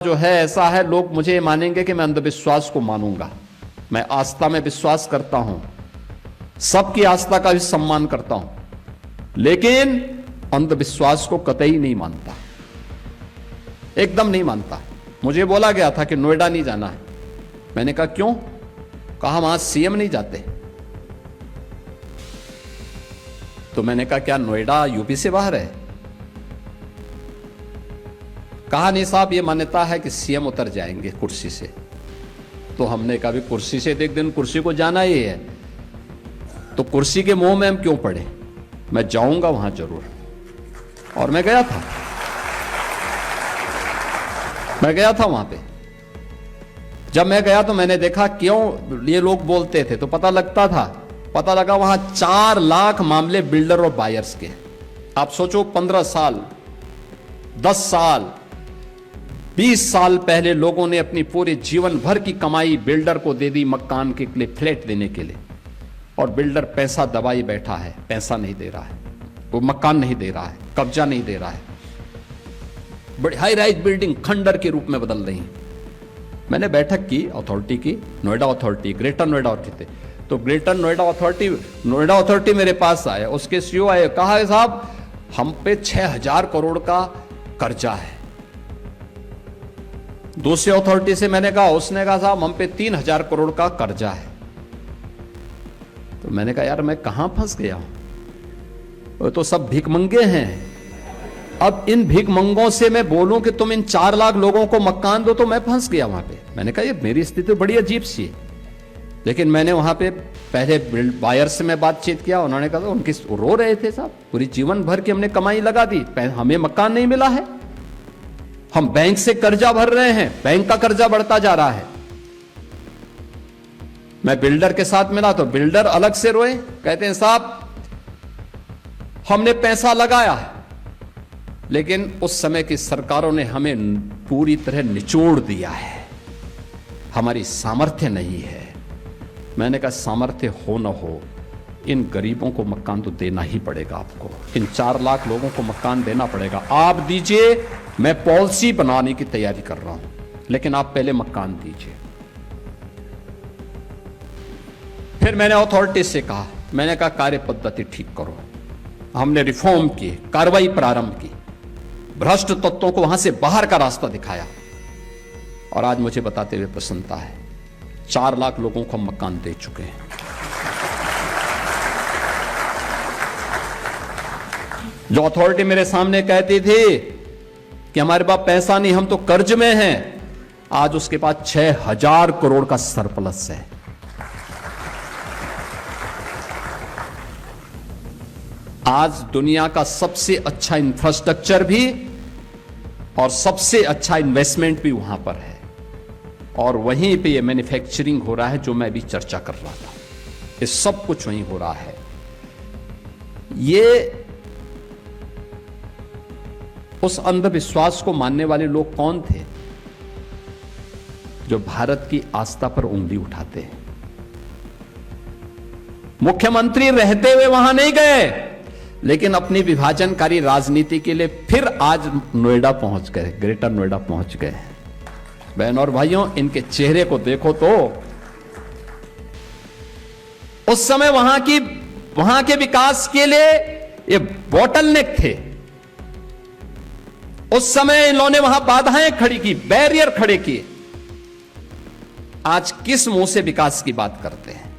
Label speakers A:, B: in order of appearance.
A: जो है ऐसा है, लोग मुझे ये मानेंगे कि मैं अंधविश्वास को मानूंगा। मैं आस्था में विश्वास करता हूं, सबकी आस्था का भी सम्मान करता हूं, लेकिन अंधविश्वास को कतई नहीं मानता, एकदम नहीं मानता। मुझे बोला गया था कि नोएडा नहीं जाना है। मैंने कहा क्यों? कहा वहां सीएम नहीं जाते। तो मैंने कहा क्या नोएडा यूपी से बाहर है? कहा नहीं साहब, ये मान्यता है कि सीएम उतर जाएंगे कुर्सी से। तो हमने कहा भी कुर्सी से तो एक दिन कुर्सी को जाना ही है, तो कुर्सी के मोह में हम क्यों पड़े? मैं जाऊंगा वहां जरूर। और मैं गया था वहां पे। जब मैं गया तो मैंने देखा क्यों ये लोग बोलते थे, तो पता लगा वहां 4 लाख मामले बिल्डर और बायर्स के। आप सोचो 15 साल, 10 साल, 20 साल पहले लोगों ने अपनी पूरे जीवन भर की कमाई बिल्डर को दे दी मकान के लिए, फ्लैट देने के लिए, और बिल्डर पैसा दबाई बैठा है, पैसा नहीं दे रहा है, वो मकान नहीं दे रहा है, कब्जा नहीं दे रहा है, बड़ी हाई राइज बिल्डिंग खंडर के रूप में बदल रही है। मैंने बैठक की अथॉरिटी की, Noida authority, greater Noida authority. तो ग्रेटर नोएडा अथॉरिटी मेरे पास आया, उसके सीईओ आए, कहा है साहब हम पे 6000 करोड़ का कर्जा है। दूसरी अथॉरिटी से मैंने कहा, उसने कहा साहब हम पे 3000 करोड़ का कर्जा है। तो मैंने कहा यार मैं कहां फंस गया हूं, वो तो सब भिखमंगे हैं। अब इन भिखमंगों से मैं बोलूं कि तुम इन 4 लाख लोगों को मकान दो, तो मैं फंस गया वहां पे। मैंने कहा ये मेरी स्थिति बड़ी अजीब सी है। लेकिन मैंने वहां पे पहले बायर से मैं बातचीत किया, उन्होंने कहा उनकी रो रहे थे साहब, पूरी जीवन भर की हमने कमाई लगा दी, हमें मकान नहीं मिला है, हम बैंक से कर्जा भर रहे हैं, बैंक का कर्जा बढ़ता जा रहा है। मैं बिल्डर के साथ मिला तो बिल्डर अलग से रोए, कहते हैं साहब हमने पैसा लगाया, लेकिन उस समय की सरकारों ने हमें पूरी तरह निचोड़ दिया है, हमारी सामर्थ्य नहीं है। मैंने कहा सामर्थ्य हो न हो, इन गरीबों को मकान तो देना ही पड़ेगा आपको, इन 4 लाख लोगों को मकान देना पड़ेगा। आप दीजिए, मैं पॉलिसी बनाने की तैयारी कर रहा हूं, लेकिन आप पहले मकान दीजिए। फिर मैंने अथॉरिटी से कहा, मैंने कहा कार्य पद्धति ठीक करो। हमने रिफॉर्म की, कार्रवाई प्रारंभ की, भ्रष्ट तत्वों को वहां से बाहर का रास्ता दिखाया, और आज मुझे बताते हुए प्रसन्नता है 4 लाख लोगों को हम मकान दे चुके हैं। जो अथॉरिटी मेरे सामने कहती थी कि हमारे पास पैसा नहीं, हम तो कर्ज में हैं, आज उसके पास 6000 करोड़ का सरप्लस है। आज दुनिया का सबसे अच्छा इंफ्रास्ट्रक्चर भी और सबसे अच्छा इन्वेस्टमेंट भी वहां पर है, और वहीं पे ये मैन्युफैक्चरिंग हो रहा है जो मैं अभी चर्चा कर रहा था, ये सब कुछ वहीं हो रहा है। ये उस अंधविश्वास को मानने वाले लोग कौन थे जो भारत की आस्था पर उंगली उठाते हैं? मुख्यमंत्री रहते हुए वहां नहीं गए, लेकिन अपनी विभाजनकारी राजनीति के लिए फिर आज नोएडा पहुंच गए, ग्रेटर नोएडा पहुंच गए। बहन और भाइयों, इनके चेहरे को देखो तो उस समय वहां के विकास के लिए ये बॉटलनेक थे। उस समय इन्होंने वहां बाधाएं खड़ी की, बैरियर खड़े किए। आज किस मुंह से विकास की बात करते हैं?